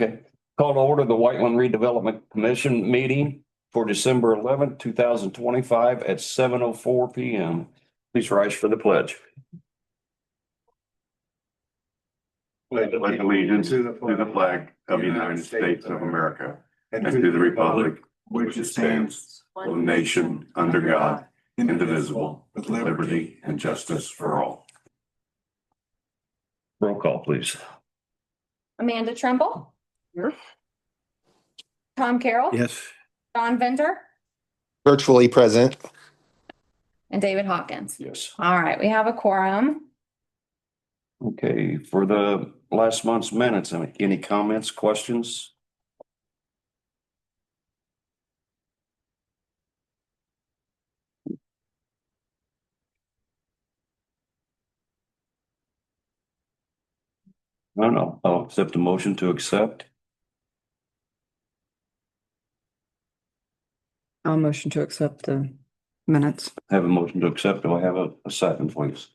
Okay. Call to order the Whiteland Redevelopment Commission meeting for December 11th, 2025 at 7:04 PM. Please rise for the pledge. Pledge allegiance to the flag of the United States of America and to the republic which stands one nation under God, indivisible, with liberty and justice for all. Roll call, please. Amanda Trimble. Here. Tom Carroll. Yes. Don Venter Virtually present. and David Hawkins. Yes. All right, we have a quorum. Okay, for the last month's minutes, any comments, questions? No, I'll accept a motion to accept. I'll motion to accept the minutes. Have a motion to accept. Do I have a second, please?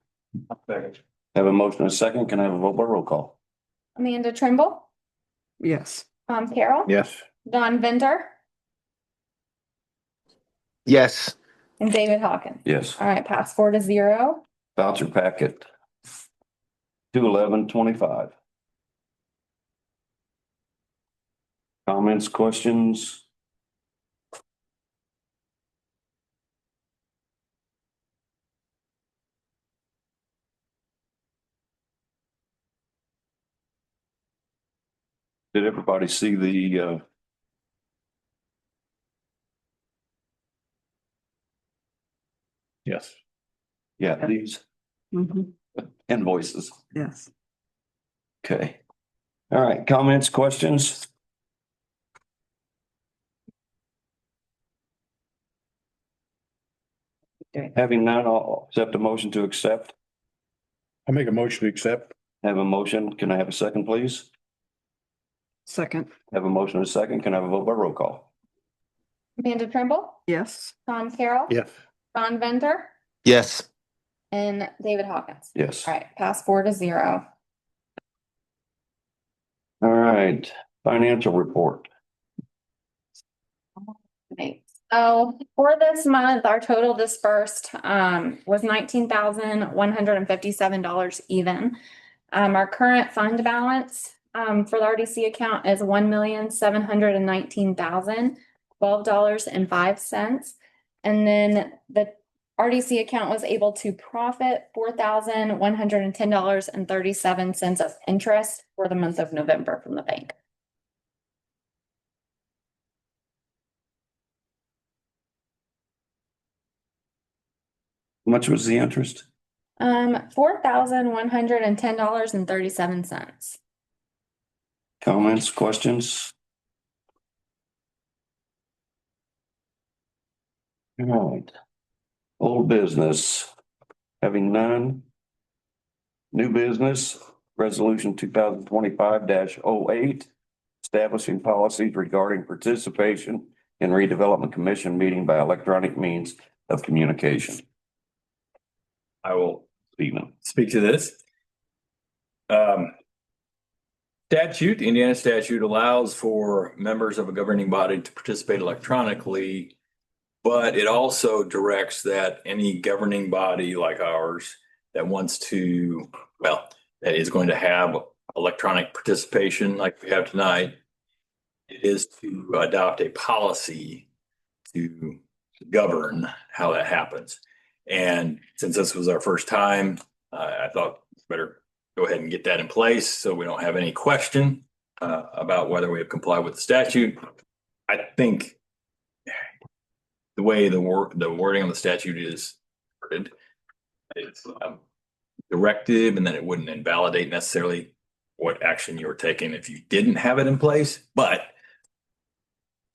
Second. Have a motion and a second. Can I have a vote by roll call? Amanda Trimble, Yes. Tom Carroll. Yes. Don Venter Yes. and David Hawkins. Yes. All right, pass 4-0. Voucher packet. 21125. Comments, questions? Did everybody see the Yes. these Mhm. invoices? Yes. Okay. All right, comments, questions? Having none, I'll accept a motion to accept. I make a motion to accept. Have a motion. Can I have a second, please? Second. Have a motion and a second. Can I have a vote by roll call? Amanda Trimble, Yes. Tom Carroll. Yes. Don Venter Yes. and David Hawkins. Yes. All right, pass 4-0. All right, financial report. Right. So for this month, our total dispersed was $19,157 even. Our current fund balance for the RDC account is $1,719,012.05. And then the RDC account was able to profit $4,110.37 of interest for the month of November from the bank. How much was the interest? $4,110.37. Comments, questions? All right. Old business, having none. New business, resolution 2025-08, establishing policies regarding participation in redevelopment commission meeting by electronic means of communication. I will Stephen. speak to this. Statute, Indiana statute allows for members of a governing body to participate electronically, but it also directs that any governing body like ours that wants to, that is going to have electronic participation like we have tonight, it is to adopt a policy to govern how that happens. And since this was our first time, I thought it's better go ahead and get that in place so we don't have any question about whether we have complied with the statute. I think the way the wording on the statute is worded, it's directive, and then it wouldn't invalidate necessarily what action you were taking if you didn't have it in place. But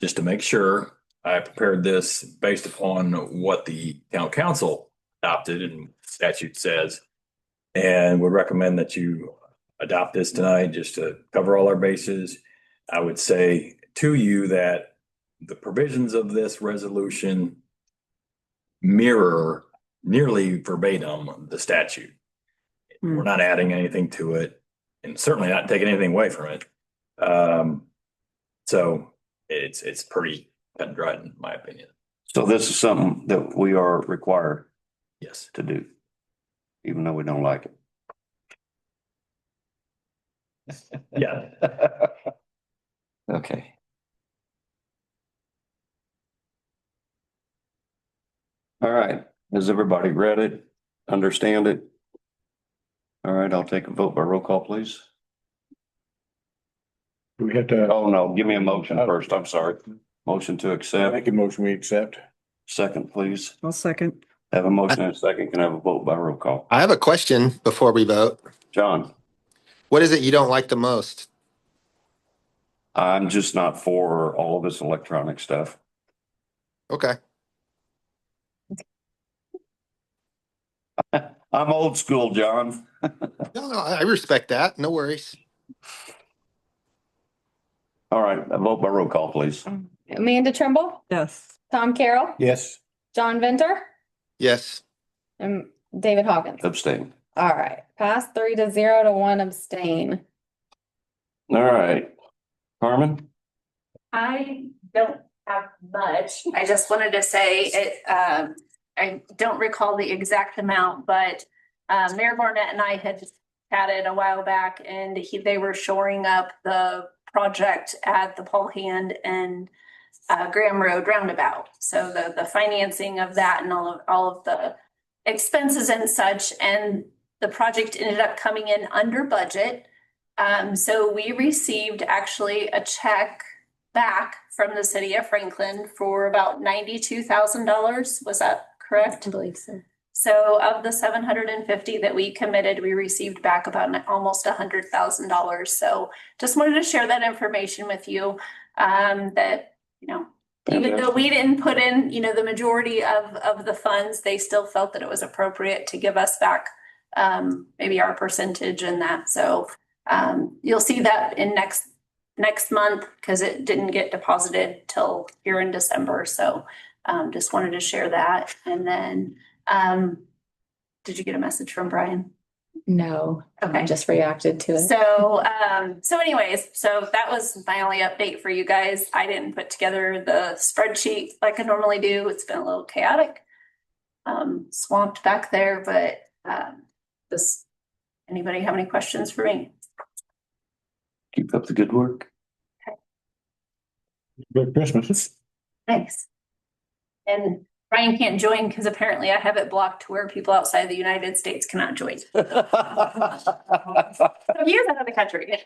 just to make sure, I prepared this based upon what the town council adopted and statute says, and would recommend that you adopt this tonight just to cover all our bases. I would say to you that the provisions of this resolution mirror nearly verbatim the statute. We're not adding anything to it and certainly not taking anything away from it. So it's pretty cut and dried in my opinion. So this is something that we are required Yes. to do, even though we don't like it. Yeah. Okay. All right. Has everybody read it? Understand it? All right, I'll take a vote by roll call, please. Do we have to? Oh, no, give me a motion first. I'm sorry. Motion to accept. Make a motion, we accept. Second, please. I'll second. Have a motion and a second. Can I have a vote by roll call? I have a question before we vote. John, What is it you don't like the most? I'm just not for all of this electronic stuff. Okay. I'm old school, John. No, I respect that. No worries. All right, a vote by roll call, please. Amanda Trimble, Yes. Tom Carroll, Yes. John Venter, Yes. and David Hawkins. Abstain. All right, pass 3-0 to 1 abstain. All right. Carmen? I don't have much. I just wanted to say it, I don't recall the exact amount, but Mayor Barnett and I had chatted a while back and they were shoring up the project at the Paul Hand and Graham Road roundabout. So the financing of that and all of the expenses and such, and the project ended up coming in under budget. So we received actually a check back from the city of Franklin for about $92,000. Was that correct? I believe so. So of the 750 that we committed, we received back about almost $100,000. So just wanted to share that information with you, that, you know, even though we didn't put in, you know, the majority of the funds, they still felt that it was appropriate to give us back maybe our percentage in that. So you'll see that in next month because it didn't get deposited till here in December. So just wanted to share that. And then did you get a message from Brian? No, Okay. I just reacted to it. So anyways, so that was my only update for you guys. I didn't put together the spreadsheet like I normally do. It's been a little chaotic, swamped back there, but does anybody have any questions for me? Keep up the good work. Good Christmas. Thanks. And Brian can't join because apparently I have it blocked to where people outside the United States cannot join. He is out of the country.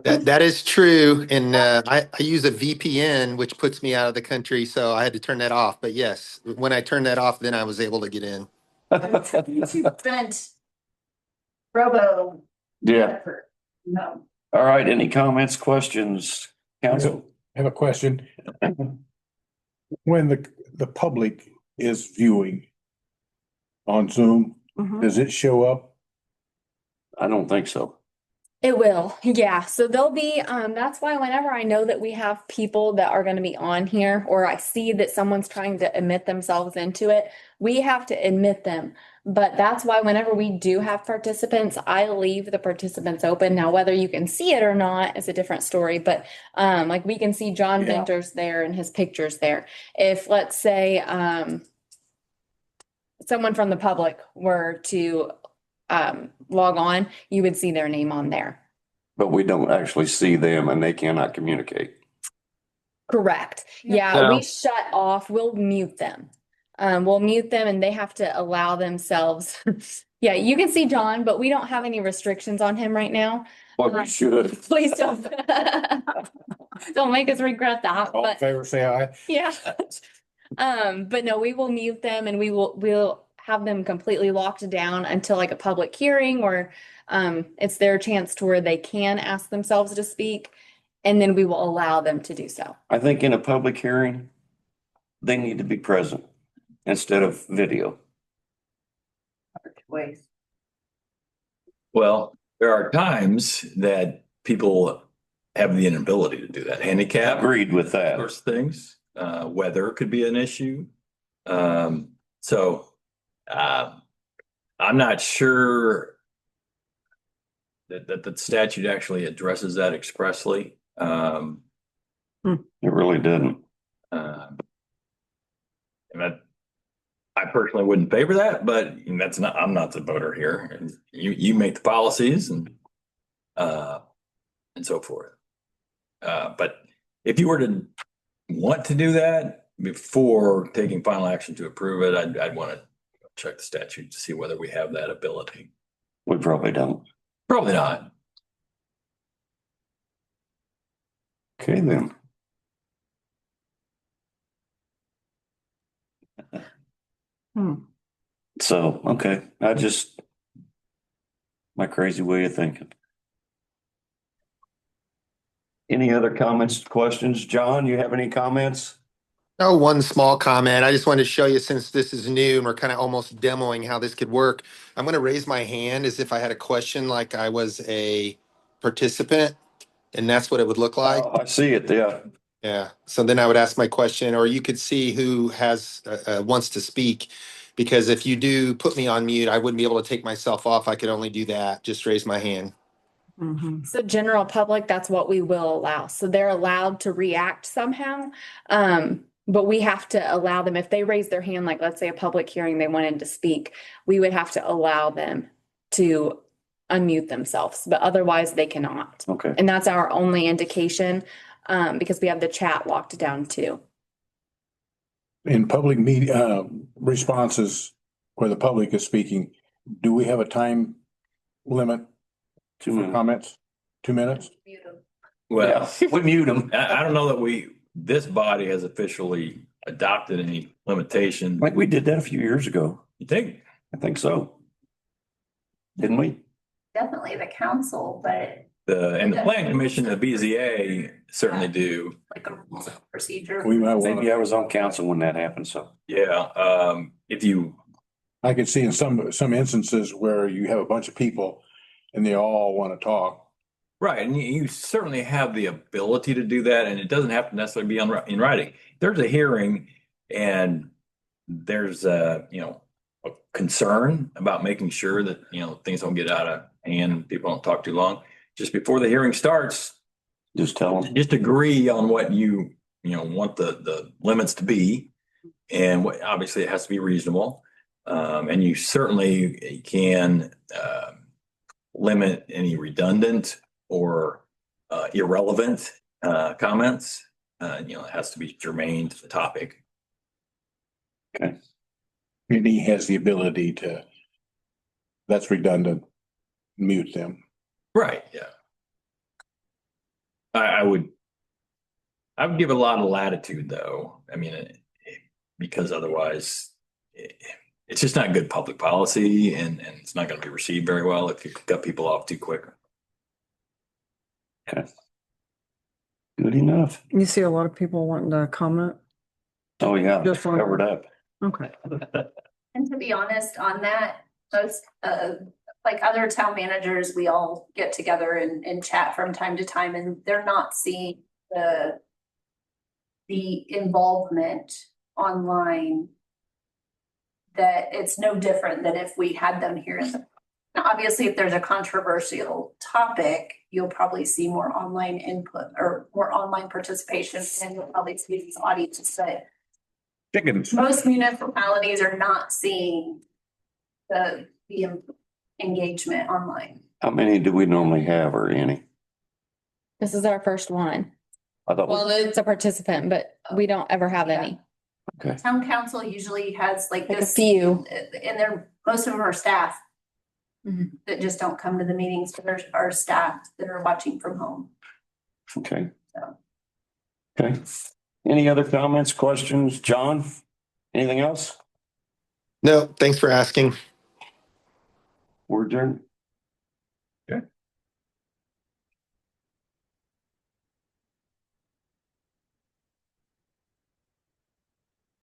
That is true. And I use a VPN, which puts me out of the country. So I had to turn that off. But yes, when I turned that off, then I was able to get in. Spent robo. Yeah. effort. No. All right, any comments, questions, council? I have a question. When the public is viewing on Zoom, Mhm. does it show up? I don't think so. It will, yeah. So there'll be, that's why whenever I know that we have people that are gonna be on here, or I see that someone's trying to admit themselves into it, we have to admit them. But that's why whenever we do have participants, I leave the participants open. Now, whether you can see it or not is a different story, but like we can see John Yeah. Venter's there and his picture's there. If, let's say, someone from the public were to log on, you would see their name on there. But we don't actually see them and they cannot communicate. Correct. Yeah, No. we shut off, we'll mute them. We'll mute them and they have to allow themselves. Yeah, you can see John, but we don't have any restrictions on him right now. Well, we should. Please don't. Don't make us regret that, All in but favor, say aye. yeah. But no, we will mute them and we'll have them completely locked down until like a public hearing or it's their chance to where they can ask themselves to speak. And then we will allow them to do so. I think in a public hearing, they need to be present instead of video. Well, there are times that people have the inability to do that. Handicap, Agreed with that. those things, weather could be an issue. I'm not sure that the statute actually addresses that expressly. It really didn't. And I personally wouldn't favor that, but that's not, I'm not the voter here. And you make the policies and so forth. But if you were to want to do that before taking final action to approve it, I'd want to check the statute to see whether we have that ability. We probably don't. Probably not. Okay, then. So, okay, my crazy way of thinking. Any other comments, questions? John, you have any comments? Oh, one small comment. I just wanted to show you, since this is new and we're kind of almost demoing how this could work. I'm going to raise my hand as if I had a question, like I was a participant, and that's what it would look like. I see it, yeah. Yeah. So then I would ask my question, or you could see who has wants to speak. Because if you do put me on mute, I wouldn't be able to take myself off. I could only do that. Just raise my hand. Mhm. So general public, that's what we will allow. So they're allowed to react somehow. But we have to allow them, if they raise their hand, like let's say a public hearing, they wanted to speak, we would have to allow them to unmute themselves, but otherwise they cannot. Okay, And that's our only indication, because we have the chat locked down too. In public media, responses where the public is speaking, do we have a time limit 2 for minutes. comments? 2 minutes? Well, Yeah, we mute them. I don't know that this body has officially adopted any limitation. Like we did that a few years ago. You think? I think so. Didn't we? Definitely the council, but And the plan commission, the BZA certainly do. like a rules of procedure. We might want Maybe I was on council when that happened, so. Yeah, if you, I could see in some instances where you have a bunch of people and they all want to talk. right, and you certainly have the ability to do that, and it doesn't have to necessarily be in writing. There's a hearing and there's a concern about making sure that, things don't get out of hand, people don't talk too long. Just before the hearing starts, Just tell them. just agree on what you want the limits to be. And obviously it has to be reasonable. And you certainly can limit any redundant or irrelevant comments. It has to be germane to the topic. And he has the ability to, that's redundant, mute them. Right, yeah. I would give it a lot of latitude though. I mean, because otherwise it's just not good public policy and it's not going to be received very well if you cut people off too quick. Okay. Good enough. You see a lot of people wanting to comment? Oh, yeah, Just one. covered up. Okay. And to be honest on that, most like other town managers, we all get together and chat from time to time, and they're not seeing the involvement online. That it's no different than if we had them here. Now, obviously, if there's a controversial topic, you'll probably see more online input or more online participation, and you'll probably see these audiences. But Chickens. most municipalities are not seeing the engagement online. How many do we normally have, or any? This is our first one. I thought, Well, it's a participant, but we don't ever have any. okay, Town council usually has like Like a this, few. and most of them are staff. Mhm. That just don't come to the meetings, but there's our staff that are watching from home. okay. So. Okay. Any other comments, questions? John? Anything else? No, thanks for asking. We're adjourned.